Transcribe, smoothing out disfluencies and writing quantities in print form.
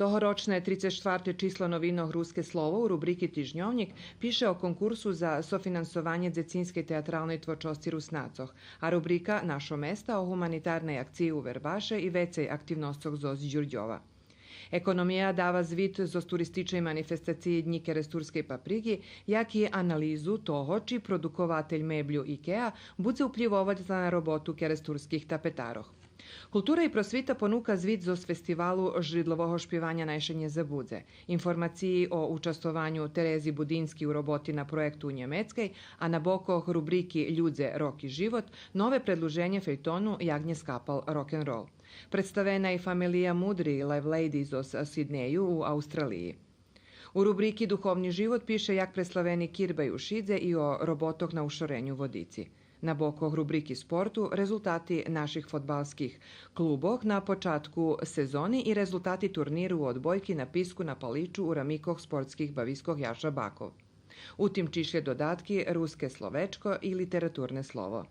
Tohoročne 34. číslo novinoh Ruske slovo u rubriki Tižnjovnik piše o konkursu za sofinansovanje dzecinske teatralnej tvorčosti Rusnacoh, a rubrika Našo mesta o humanitarnej akciji u Verbaše i vecej aktivnostog zoz Đurđova. Ekonomija dava zvit z turističnej manifestaciji Dni keresturskej paprigi, jak i analizu toho, či produkovatelj meblju IKEA budze vplivovati na robotu keresturskih tapetaroh. Kultura i prosvita ponuka zvit z festivalu žridlovog špivanja najšenje za budze, informaciji o učastovanju Terezi Budinski u roboti na projektu u Njemečkej, a na bokoh rubriki Ljudze, rok i život, nove predluženje fejtonu Jagnje skapal rock'n'roll. Predstavena i familija mudri Live Ladies iz Sidneju u Australiji. U rubriki Duhovni život piše jak preslaveni Kirbaj Ušidze i o robotoh na ušorenju vodici. Na bokoh rubriki sportu rezultati naših fotbalskih klubov na počatku sezoni i rezultati turniru u odbojki na pisku na paliču u ramikoh sportskih baviskoh Jaša Bakov. U tim čišlje dodatki ruske slovečko i literaturne slovo.